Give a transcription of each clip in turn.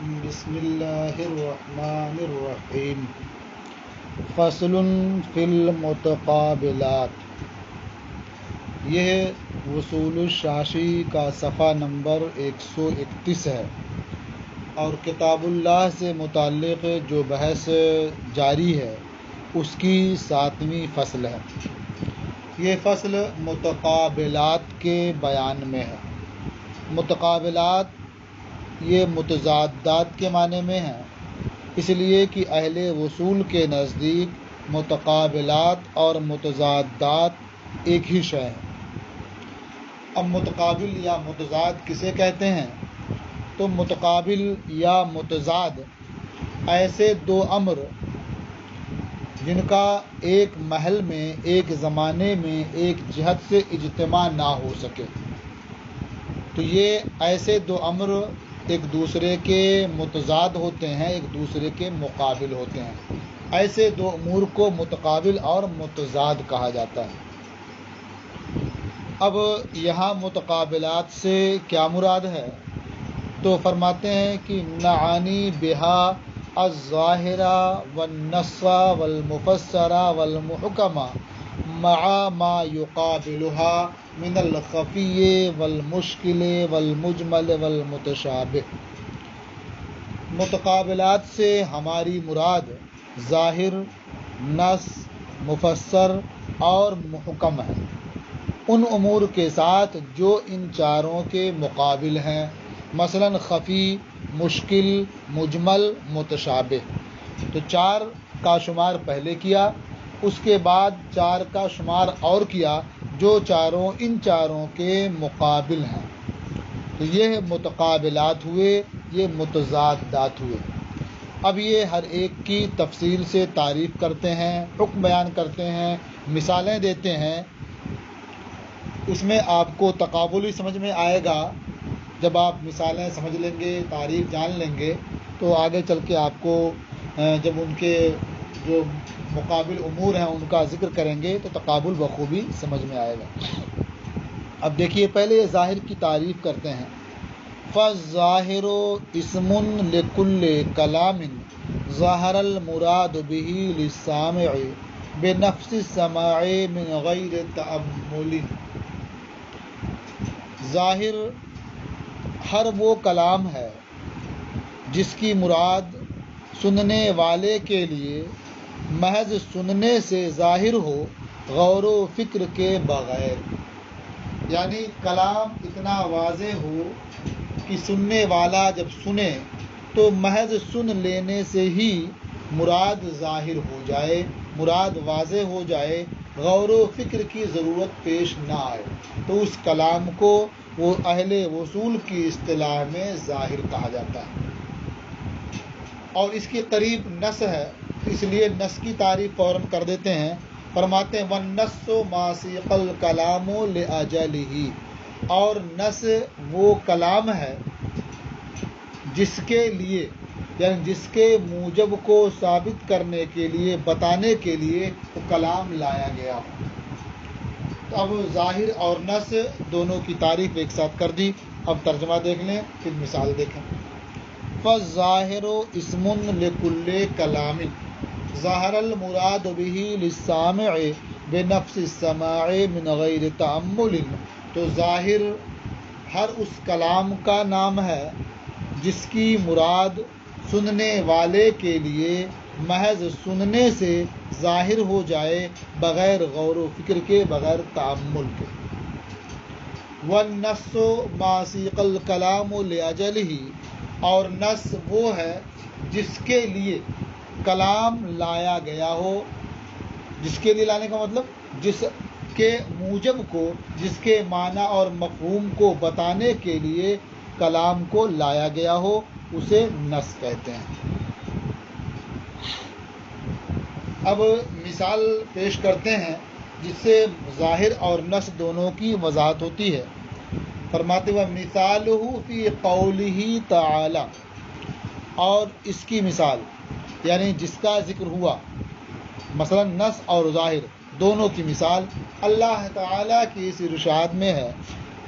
بسم اللہ الرحمن الرحیم فصل فی المتقابلات۔ یہ وصول الشاشی کا صفحہ نمبر 131 ہے اور کتاب اللہ سے متعلق جو بحث جاری ہے اس کی 7ویں فصل ہے۔ یہ فصل متقابلات کے بیان میں ہے۔ متقابلات یہ متضادات کے معنی میں ہیں، اس لیے کہ اہل وصول کے نزدیک متقابلات اور متضادات ایک ہی شے ہیں۔ اب متقابل یا متضاد کسے کہتے ہیں؟ تو متقابل یا متضاد ایسے دو امر جن کا ایک محل میں، ایک زمانے میں، ایک جہت سے اجتماع نہ ہو سکے، تو یہ ایسے دو امر ایک دوسرے کے متضاد ہوتے ہیں، ایک دوسرے کے مقابل ہوتے ہیں۔ ایسے دو امور کو متقابل اور متضاد کہا جاتا ہے۔ اب یہاں متقابلات سے کیا مراد ہے؟ تو فرماتے ہیں کہ نعانی بہا الظاہرہ والنص والمفسر والمحکم مع ما یقابلها من الخفی والمشکل والمجمل والمتشابہ۔ متقابلات سے ہماری مراد ظاہر، نص، مفسر اور محکم ہے، ان امور کے ساتھ جو ان چاروں کے مقابل ہیں، مثلا خفی، مشکل، مجمل، متشابہ۔ تو 4 کا شمار پہلے کیا، اس کے بعد 4 کا شمار اور کیا جو چاروں ان چاروں کے مقابل ہیں۔ تو یہ متقابلات ہوئے، یہ متضادات ہوئے۔ اب یہ ہر ایک کی تفصیل سے تعریف کرتے ہیں، حکم بیان کرتے ہیں، مثالیں دیتے ہیں۔ اس میں آپ کو تقابل ہی سمجھ میں آئے گا۔ جب آپ مثالیں سمجھ لیں گے، تعریف جان لیں گے، تو آگے چل کے آپ کو جب ان کے جو مقابل امور ہیں ان کا ذکر کریں گے تو تقابل بخوبی سمجھ میں آئے گا۔ اب دیکھیے، پہلے یہ ظاہر کی تعریف کرتے ہیں۔ فَالظَّاهِرُ اسْمٌ لِكُلِّ كَلَامٍ ظَهَرَ الْمُرَادُ بِهِ لِلسَّامِعِ بِنَفْسِ السَّمَاعِ مِنْ غَيْرِ تَأَمُّلٍ۔ ظاہر ہر وہ کلام ہے جس کی مراد سننے والے کے لیے محض سننے سے ظاہر ہو، غور و فکر کے بغیر۔ یعنی کلام اتنا واضح ہو کہ سننے والا جب سنے تو محض سن لینے سے ہی مراد ظاہر ہو جائے، مراد واضح ہو جائے، غور و فکر کی ضرورت پیش نہ آئے، تو اس کلام کو وہ اہل وصول کی اصطلاح میں ظاہر کہا جاتا ہے۔ اور اس کے قریب نص ہے، اس لیے نص کی تعریف فوراً کر دیتے ہیں۔ فرماتے ہیں وَالنَّصُّ مَا سِيقَ الْكَلَامُ لِأَجَلِهِ۔ اور نص وہ کلام ہے جس کے لیے، یعنی جس کے موجب کو ثابت کرنے کے لیے، بتانے کے لیے وہ کلام لایا گیا ہو۔ تو اب ظاہر اور نص دونوں کی تعریف ایک ساتھ کر دی۔ اب ترجمہ دیکھ لیں، پھر مثال دیکھیں۔ فَالظَّاهِرُ اسْمٌ لِكُلِّ كَلَامٍ ظَهَرَ الْمُرَادُ بِهِ لِلسَّامِعِ بِنَفْسِ السَّمَاعِ مِنْ غَيْرِ تَأَمُّلٍ۔ تو ظاہر ہر اس کلام کا نام ہے جس کی مراد سننے والے کے لیے محض سننے سے ظاہر ہو جائے، بغیر غور و فکر کے، بغیر تأمل کے۔ وَالنَّصُّ مَا سِيقَ الْكَلَامُ لِأَجَلِهِ۔ اور نص وہ ہے جس کے لیے کلام لایا گیا ہو۔ جس کے لیے لانے کا مطلب جس کے موجب کو، جس کے معنی اور مفہوم کو بتانے کے لیے کلام کو لایا گیا ہو، اسے نص کہتے ہیں۔ اب مثال پیش کرتے ہیں جس سے ظاہر اور نص دونوں کی وضاحت ہوتی ہے۔ فرماتے ہوئے مثالہ فی قولہ تعالی۔ اور اس کی مثال، یعنی جس کا ذکر ہوا، مثلا نص اور ظاہر دونوں کی مثال اللہ تعالیٰ کی اس ارشاد میں ہے،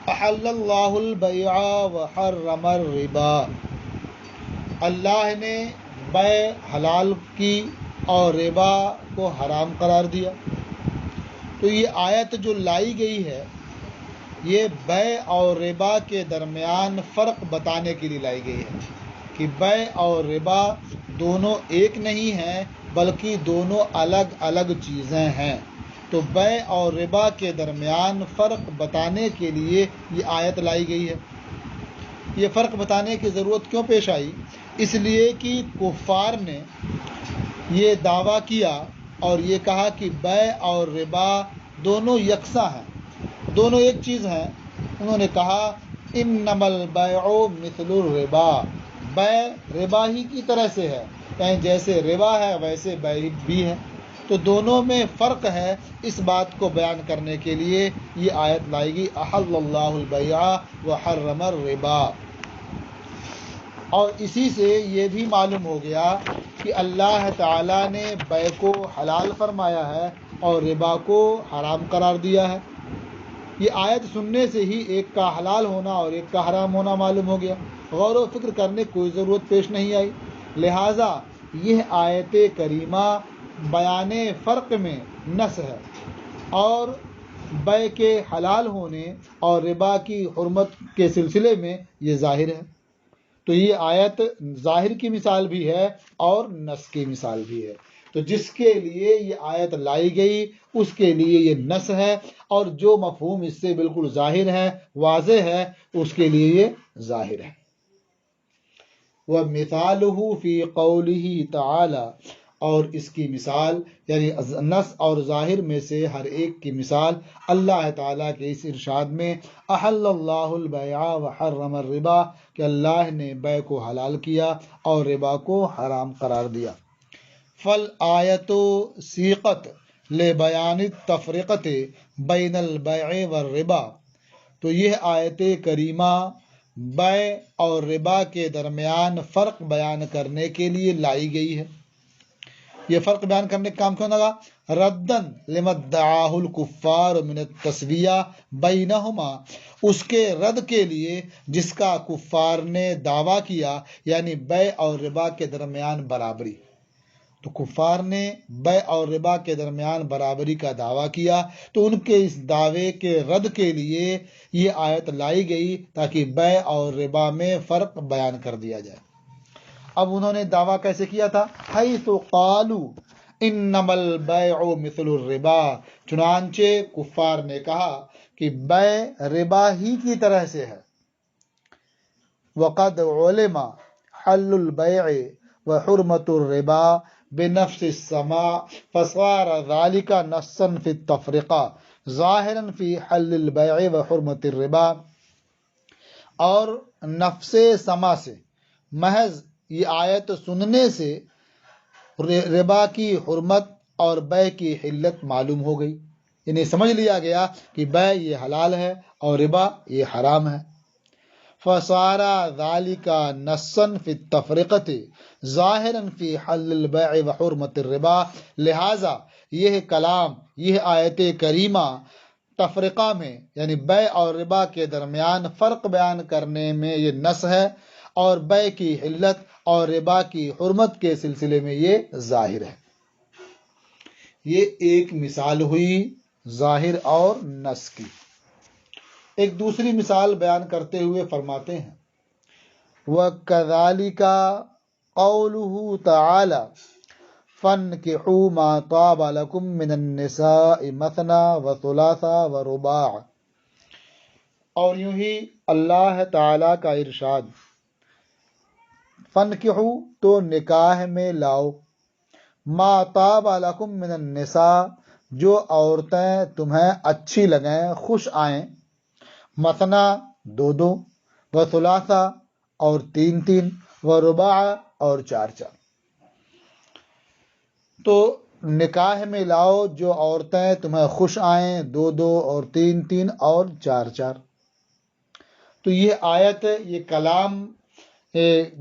احل اللہ البیع وحرم الربا۔ اللہ نے بیع حلال کی اور ربا کو حرام قرار دیا. تو یہ آیت جو لائی گئی ہے یہ بیع اور ربا کے درمیان فرق بتانے کے لیے لائی گئی ہے کہ بیع اور ربا دونوں ایک نہیں ہیں بلکہ دونوں الگ الگ چیزیں ہیں. تو بیع اور ربا کے درمیان فرق بتانے کے لیے یہ آیت لائی گئی ہے. یہ فرق بتانے کی ضرورت کیوں پیش آئی؟ اس لیے کہ کفار نے یہ دعویٰ کیا اور یہ کہا کہ بیع اور ربا دونوں یکساں ہیں، دونوں ایک چیز ہیں. انہوں نے کہا انما البیع مثل الربا، بیع ربا ہی کی طرح سے ہے، یعنی جیسے ربا ہے ویسے بیع بھی ہے. تو دونوں میں فرق ہے. اس بات کو بیان کرنے کے لیے یہ آیت لائی گئی احل اللہ البیع وحرم الربا. اور اسی سے یہ بھی معلوم ہو گیا کہ اللہ تعالیٰ نے بیع کو حلال فرمایا ہے اور ربا کو حرام قرار دیا ہے. یہ آیت سننے سے ہی ایک کا حلال ہونا اور ایک کا حرام ہونا معلوم ہو گیا. غور و فکر کرنے کی کوئی ضرورت پیش نہیں آئی. لہٰذا یہ آیت کریمہ بیان فرق میں نص ہے اور بیع کے حلال ہونے اور ربا کی حرمت کے سلسلے میں یہ ظاہر ہے. تو یہ آیت ظاہر کی مثال بھی ہے اور نص کی مثال بھی ہے. تو جس کے لیے یہ آیت لائی گئی اس کے لیے یہ نص ہے، اور جو مفہوم اس سے بالکل ظاہر ہے، واضح ہے، اس کے لیے یہ ظاہر ہے. وَمِثَالُهُ فِي قَوْلِهِ تَعَالَى، اور اس کی مثال یعنی نص اور ظاہر میں سے ہر ایک کی مثال اللہ تعالیٰ کے اس ارشاد میں احل اللہ البیع وحرم الربا کہ اللہ نے بیع کو حلال کیا اور ربا کو حرام قرار دیا. فالآیت سیقت لبیان التفرقۃ بین البیع والربا، تو یہ آیت کریمہ بیع اور ربا کے درمیان فرق بیان کرنے کے لیے لائی گئی ہے. یہ فرق بیان کرنے کا کام کیوں لگا؟ ردن لما ادعاہ الکفار من التسویہ بینہما، اس کے رد کے لیے جس کا کفار نے دعویٰ کیا، یعنی بیع اور ربا کے درمیان برابری. تو کفار نے بیع اور ربا کے درمیان برابری کا دعویٰ کیا، تو ان کے اس دعوے کے رد کے لیے یہ آیت لائی گئی تاکہ بیع اور ربا میں فرق بیان کر دیا جائے. اب انہوں نے دعویٰ کیسے کیا تھا؟ حیث قالوا انما البیع مثل الربا، چنانچہ کفار نے کہا کہ بیع ربا ہی کی طرح سے ہے. وقد علم حل البیع وحرمت الربا بنفس السماع فصار ذلك نصا في التفرقة ظاہرا في حل البیع وحرمت الربا، اور نفس سما سے محض یہ آیت سننے سے ربا کی حرمت اور بیع کی حلت معلوم ہو گئی. انہیں سمجھ لیا گیا کہ بیع یہ حلال ہے اور ربا یہ حرام ہے. فصار ذلك نصا في التفرقة ظاہرا في حل البیع وحرمت الربا، لہذا یہ کلام، یہ آیت کریمہ تفرقہ میں یعنی بیع اور ربا کے درمیان فرق بیان کرنے میں یہ نص ہے، اور بیع کی حلت اور ربا کی حرمت کے سلسلے میں یہ ظاہر ہے. یہ ایک مثال ہوئی ظاہر اور نص کی. ایک دوسری مثال بیان کرتے ہوئے فرماتے ہیں وَكَذَلِكَ قَوْلُهُ تَعَالَى فَانْكِحُوا مَا طَابَ لَكُم مِّنَ النِّسَاءِ مَثْنَىٰ وَثُلَاثَ وَرُبَاعَ، اور یوں ہی اللہ تعالیٰ کا ارشاد فَانْكِحُوا تو نکاح میں لاؤ، مَا طَابَ لَكُم مِّنَ النِّسَاء جو عورتیں تمہیں اچھی لگیں، خوش آئیں، مثنا دو دو، وثلاثہ اور تین تین، ورباع اور چار چار. تو نکاح میں لاؤ جو عورتیں تمہیں خوش آئیں، دو دو اور تین تین اور چار چار. تو یہ آیت، یہ کلام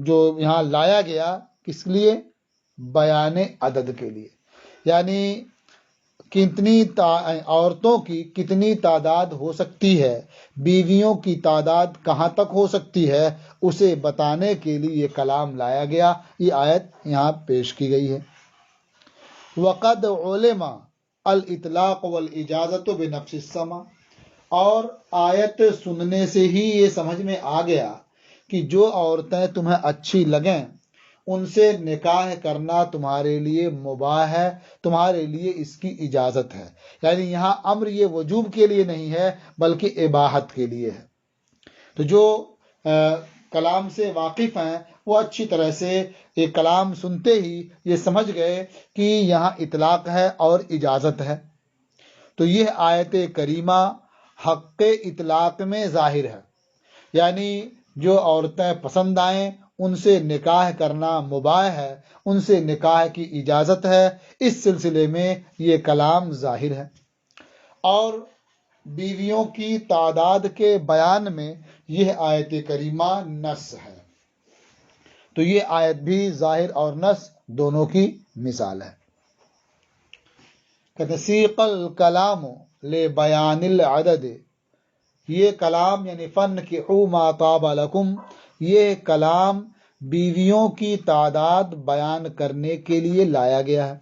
جو یہاں لایا گیا کس لیے؟ بیان عدد کے لیے. یعنی عورتوں کی کتنی تعداد ہو سکتی ہے، بیویوں کی تعداد کہاں تک ہو سکتی ہے، اسے بتانے کے لیے یہ کلام لایا گیا۔ یہ آیت یہاں پیش کی گئی ہے۔ وقد علم الاطلاق والاجازت بنفس السما، اور آیت سننے سے ہی یہ سمجھ میں آ گیا کہ جو عورتیں تمہیں اچھی لگیں ان سے نکاح کرنا تمہارے لیے مباح ہے، تمہارے لیے اس کی اجازت ہے۔ یعنی یہاں امر یہ وجوب کے لیے نہیں ہے بلکہ اباحت کے لیے ہے۔ تو جو کلام سے واقف ہیں وہ اچھی طرح سے یہ کلام سنتے ہی یہ سمجھ گئے کہ یہاں اطلاق ہے اور اجازت ہے۔ تو یہ آیت کریمہ حق اطلاق میں ظاہر ہے، یعنی جو عورتیں پسند آئیں ان سے نکاح کرنا مباح ہے، ان سے نکاح کی اجازت ہے، اس سلسلے میں یہ کلام ظاہر ہے۔ اور بیویوں کی تعداد کے بیان میں یہ آیت کریمہ نص ہے۔ تو یہ آیت بھی ظاہر اور نص دونوں کی مثال ہے۔ تسیق الکلام لبیان العدد، یہ کلام یعنی فانکحوا ما طاب لکم، یہ کلام بیویوں کی تعداد بیان کرنے کے لیے لایا گیا ہے۔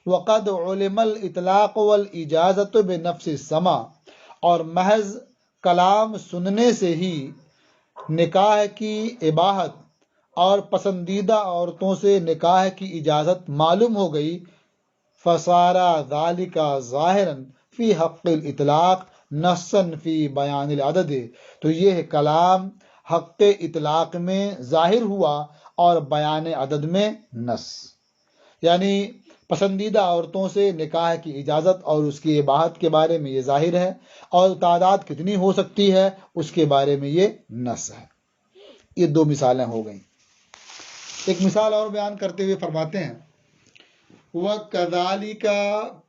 وقد علم الاطلاق والاجازت بنفس السما، اور محض کلام سننے سے ہی نکاح کی اباحت اور پسندیدہ عورتوں سے نکاح کی اجازت معلوم ہو گئی۔ فصار ذلك ظاہرا فی حق الاطلاق نصا فی بیان العدد، تو یہ کلام حق اطلاق میں ظاہر ہوا اور بیان عدد میں نص، یعنی پسندیدہ عورتوں سے نکاح کی اجازت اور اس کی اباحت کے بارے میں یہ ظاہر ہے، اور تعداد کتنی ہو سکتی ہے اس کے بارے میں یہ نص ہے۔ یہ دو مثالیں ہو گئیں۔ ایک مثال اور بیان کرتے ہوئے فرماتے ہیں وَكَذَلِكَ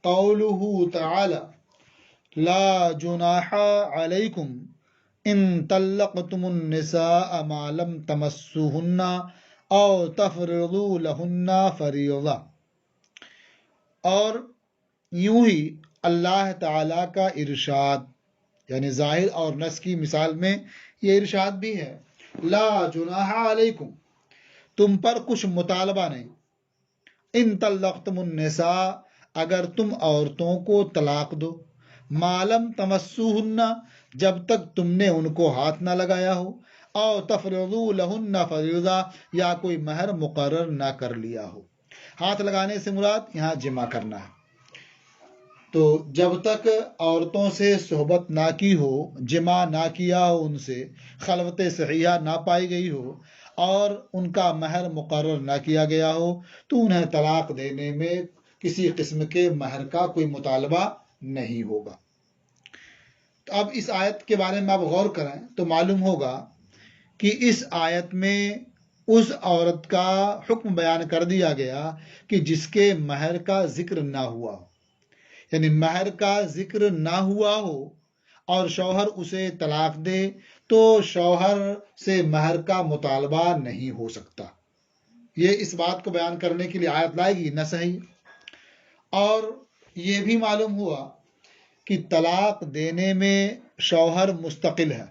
قَوْلُهُ تَعَالَى لَا جُنَاحَ عَلَيْكُمْ إِن طَلَّقْتُمُ النِّسَاءَ مَا لَمْ تَمَسُّوهُنَّ أَوْ تَفْرِضُوا لَهُنَّ فَرِيضَةً، اور یوں ہی اللہ تعالیٰ کا ارشاد، یعنی ظاہر اور نص کی مثال میں یہ ارشاد بھی ہے، لا جناح علیکم، تم پر کچھ مطالبہ نہیں، ان طلقتم النساء، اگر تم عورتوں کو طلاق دو، ما لم تمسوہن، جب تک تم نے ان کو ہاتھ نہ لگایا ہو، او تفرضوا لہن فریضہ، یا کوئی مہر مقرر نہ کر لیا ہو۔ ہاتھ لگانے سے مراد یہاں جمع کرنا ہے۔ تو جب تک عورتوں سے صحبت نہ کی ہو، جمع نہ کیا ہو، ان سے خلوت صحیحہ نہ پائی گئی ہو اور ان کا مہر مقرر نہ کیا گیا ہو، تو انہیں طلاق دینے میں کسی قسم کے مہر کا کوئی مطالبہ نہیں ہوگا۔ تو اب اس آیت کے بارے میں آپ غور کریں تو معلوم ہوگا کہ اس آیت میں اس عورت کا حکم بیان کر دیا گیا کہ جس کے مہر کا ذکر نہ ہوا ہو، یعنی مہر کا ذکر نہ ہوا ہو اور شوہر اسے طلاق دے تو شوہر سے مہر کا مطالبہ نہیں ہو سکتا۔ یہ اس بات کو بیان کرنے کے لیے آیت لائے گی، نہ صحیح۔ اور یہ بھی معلوم ہوا کہ طلاق دینے میں شوہر مستقل ہے،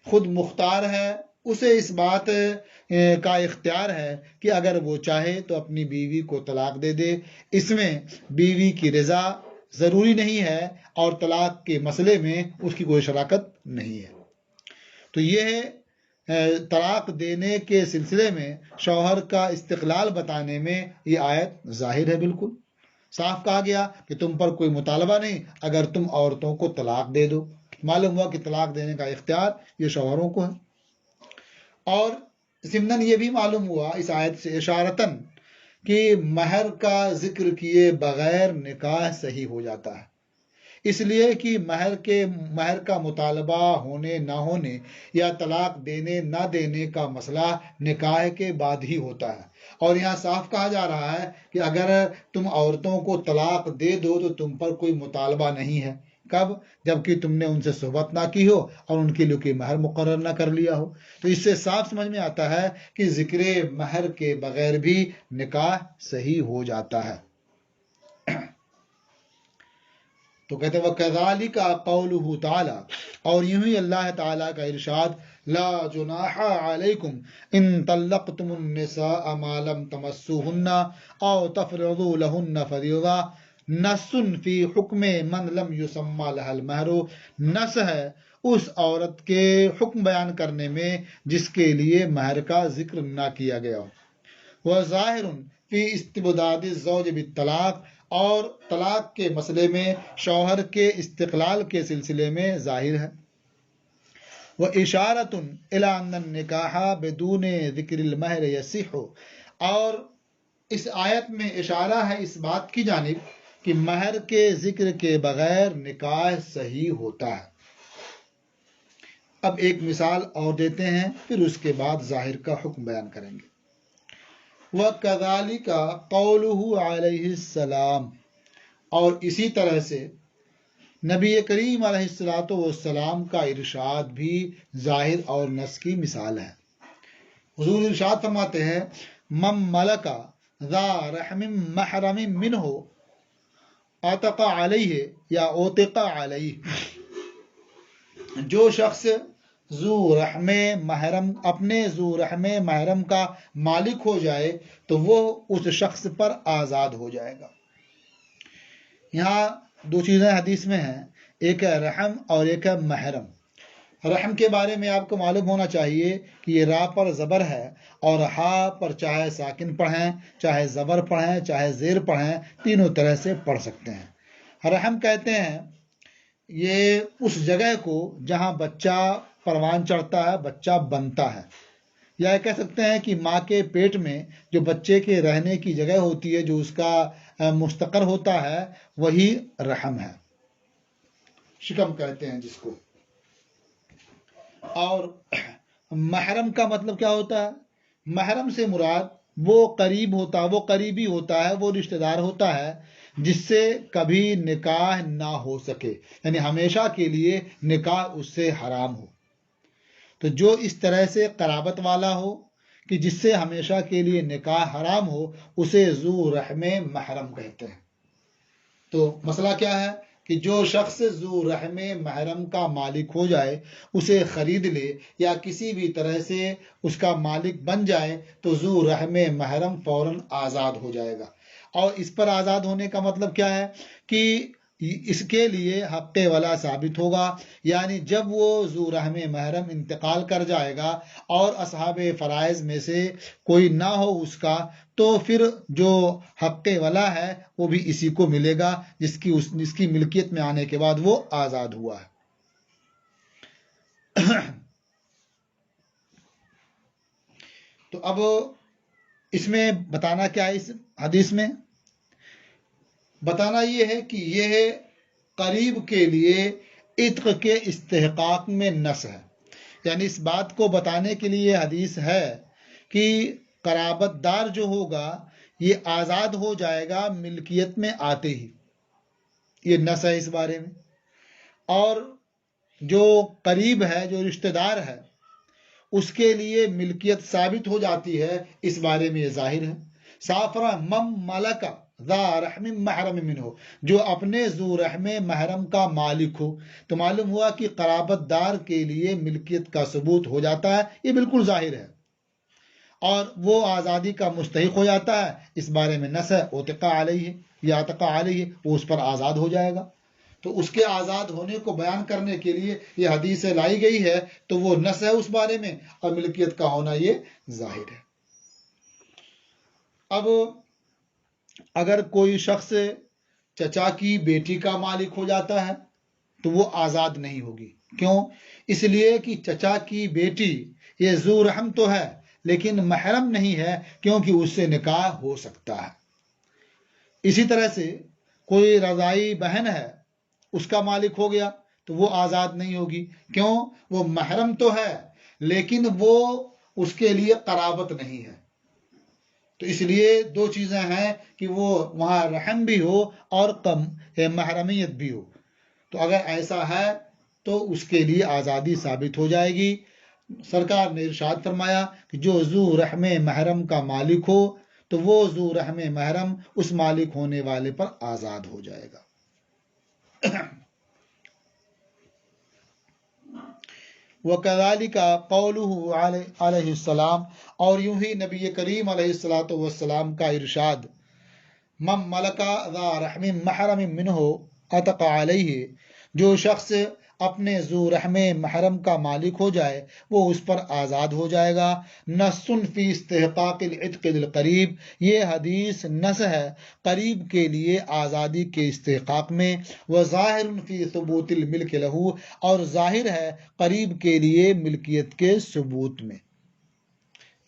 خود مختار ہے، اسے اس بات کا اختیار ہے کہ اگر وہ چاہے تو اپنی بیوی کو طلاق دے دے، اس میں بیوی کی رضا ضروری نہیں ہے اور طلاق کے مسئلے میں اس کی کوئی شراکت نہیں ہے۔ تو یہ طلاق دینے کے سلسلے میں شوہر کا استقلال بتانے میں یہ آیت ظاہر ہے، بالکل صاف کہا گیا کہ تم پر کوئی مطالبہ نہیں اگر تم عورتوں کو طلاق دے دو۔ معلوم ہوا کہ طلاق دینے کا اختیار یہ شوہروں کو ہے۔ اور ضمناً یہ بھی معلوم ہوا اس آیت سے اشارتاً کہ مہر کا ذکر کیے بغیر نکاح صحیح ہو جاتا ہے، اس لیے کہ مہر کا مطالبہ ہونے نہ ہونے یا طلاق دینے نہ دینے کا مسئلہ نکاح کے بعد ہی ہوتا ہے۔ اور یہاں صاف کہا جا رہا ہے کہ اگر تم عورتوں کو طلاق دے دو تو تم پر کوئی مطالبہ نہیں ہے۔ کب؟ جبکہ تم نے ان سے صحبت نہ کی ہو اور ان کے لیے کوئی مہر مقرر نہ کر لیا ہو۔ تو اس سے صاف سمجھ میں آتا ہے کہ ذکر مہر کے بغیر بھی نکاح صحیح ہو جاتا ہے۔ تو کہتے ہیں وَكَذَلِكَ قَوْلُهُ تعالیٰ، اور یوں ہی اللہ تعالیٰ کا ارشاد لا جناح علیکم ان طلقتم النساء ما لم تمسوهن او تفرضوا لهن فریضہ نص فی حکم من لم یسمى لها المہر، نص ہے اس عورت کے حکم بیان کرنے میں جس کے لیے مہر کا ذکر نہ کیا گیا ہو، وظاہر فی استبداد الزوج بالطلاق، اور طلاق کے مسئلے میں شوہر کے استقلال کے سلسلے میں ظاہر ہے، وَإِشَارَةٌ إِلَىٰ أَنَّ النِّكَاحَ بِدُونِ ذِكْرِ الْمَهْرِ يَصِحُّ، اور اس آیت میں اشارہ ہے اس بات کی جانب کہ مہر کے ذکر کے بغیر نکاح صحیح ہوتا ہے۔ اب ایک مثال اور دیتے ہیں، پھر اس کے بعد ظاہر کا حکم بیان کریں گے۔ وَكَذَلِكَ قَوْلُهُ عَلَيْهِ السَّلَامُ، اور اسی طرح سے نبی کریم علیہ السلام کا ارشاد بھی ظاہر اور نص کی مثال ہے۔ حضور ارشاد فرماتے ہیں من ملک ذا رحم محرم منہ اعتق علیہ یا اوتق علیہ، جو شخص ذو رحم محرم اپنے ذو رحم محرم کا مالک ہو جائے تو وہ اس شخص پر آزاد ہو جائے گا۔ یہاں دو چیزیں حدیث میں ہیں، ایک ہے رحم اور ایک ہے محرم۔ رحم کے بارے میں آپ کو معلوم ہونا چاہیے کہ یہ را پر زبر ہے اور ہا پر چاہے ساکن پڑھیں، چاہے زبر پڑھیں، چاہے زیر پڑھیں، تینوں طرح سے پڑھ سکتے ہیں۔ رحم کہتے ہیں یہ اس جگہ کو جہاں بچہ پروان چڑھتا ہے، بچہ بنتا ہے، یا کہہ سکتے ہیں کہ ماں کے پیٹ میں جو بچے کے رہنے کی جگہ ہوتی ہے، جو اس کا مستقر ہوتا ہے، وہی رحم ہے، شکم کہتے ہیں جس کو۔ اور محرم کا مطلب کیا ہوتا ہے؟ محرم سے مراد وہ قریبی ہوتا ہے، وہ رشتہ دار ہوتا ہے جس سے کبھی نکاح نہ ہو سکے، یعنی ہمیشہ کے لیے نکاح اس سے حرام ہو۔ تو جو اس طرح سے قرابت والا ہو کہ جس سے ہمیشہ کے لیے نکاح حرام ہو، اسے ذو رحم محرم کہتے ہیں۔ تو مسئلہ کیا ہے کہ جو شخص ذو رحم محرم کا مالک ہو جائے، اسے خرید لے یا کسی بھی طرح سے اس کا مالک بن جائے تو ذو رحم محرم فوراً آزاد ہو جائے گا۔ اور اس پر آزاد ہونے کا مطلب کیا ہے کہ اس کے لیے حق ولا ثابت ہوگا، یعنی جب وہ ذو رحم محرم انتقال کر جائے گا اور اصحاب فرائض میں سے کوئی نہ ہو اس کا، تو پھر جو حق ولا ہے وہ بھی اسی کو ملے گا جس کی ملکیت میں آنے کے بعد وہ آزاد ہوا ہے۔ تو اب اس میں بتانا کیا ہے، اس حدیث میں بتانا یہ ہے کہ یہ قریب کے لیے عتق کے استحقاق میں نص ہے، یعنی اس بات کو بتانے کے لیے حدیث ہے کہ قرابت دار جو ہوگا یہ آزاد ہو جائے گا ملکیت میں آتے ہی، یہ نص ہے اس بارے میں۔ اور جو قریب ہے، جو رشتہ دار ہے، اس کے لیے ملکیت ثابت ہو جاتی ہے، اس بارے میں یہ ظاہر ہے۔ سافرہ مم ملکہ ذا رحم محرم منہ، جو اپنے ذو رحم محرم کا مالک ہو، تو معلوم ہوا کہ قرابت دار کے لیے ملکیت کا ثبوت ہو جاتا ہے، یہ بالکل ظاہر ہے، اور وہ آزادی کا مستحق ہو جاتا ہے، اس بارے میں نص ہے اوتقا علیہ یا اتقا علیہ، وہ اس پر آزاد ہو جائے گا۔ تو اس کے آزاد ہونے کو بیان کرنے کے لیے یہ حدیث لائی گئی ہے، تو وہ نص ہے اس بارے میں، اور ملکیت کا ہونا یہ ظاہر ہے۔ اب اگر کوئی شخص چچا کی بیٹی کا مالک ہو جاتا ہے تو وہ آزاد نہیں ہوگی، کیوں؟ اس لیے کہ چچا کی بیٹی یہ ذو رحم تو ہے لیکن محرم نہیں ہے، کیونکہ اس سے نکاح ہو سکتا ہے۔ اسی طرح سے کوئی رضاعی بہن ہے، اس کا مالک ہو گیا تو وہ آزاد نہیں ہوگی، کیوں؟ وہ محرم تو ہے لیکن وہ اس کے لیے قرابت نہیں ہے۔ تو اس لیے دو چیزیں ہیں کہ وہ وہاں رحم بھی ہو اور محرمیت بھی ہو، تو اگر ایسا ہے تو اس کے لیے آزادی ثابت ہو جائے گی۔ سرکار نے ارشاد فرمایا کہ جو ذو رحم محرم کا مالک ہو تو وہ ذو رحم محرم اس مالک ہونے والے پر آزاد ہو جائے گا۔ وَكَذَلِكَ قَوْلُهُ علیہ السلام، اور یوں ہی نبی کریم علیہ السلام کا ارشاد، من ملکا ذا رحم محرم منہ عتق علیہ، جو شخص اپنے ذو رحم محرم کا مالک ہو جائے وہ اس پر آزاد ہو جائے گا۔ نص فی استحقاق العتق للقریب، یہ حدیث نص ہے قریب کے لیے آزادی کے استحقاق میں۔ وظاہر فی ثبوت الملک لہ، اور ظاہر ہے قریب کے لیے ملکیت کے ثبوت میں۔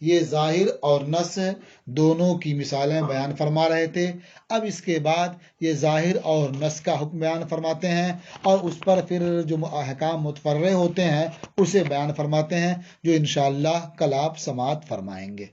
یہ ظاہر اور نص دونوں کی مثالیں بیان فرما رہے تھے۔ اب اس کے بعد یہ ظاہر اور نص کا حکم بیان فرماتے ہیں، اور اس پر پھر جو احکام متفرع ہوتے ہیں اسے بیان فرماتے ہیں، جو انشاءاللہ کل آپ سماعت فرمائیں گے۔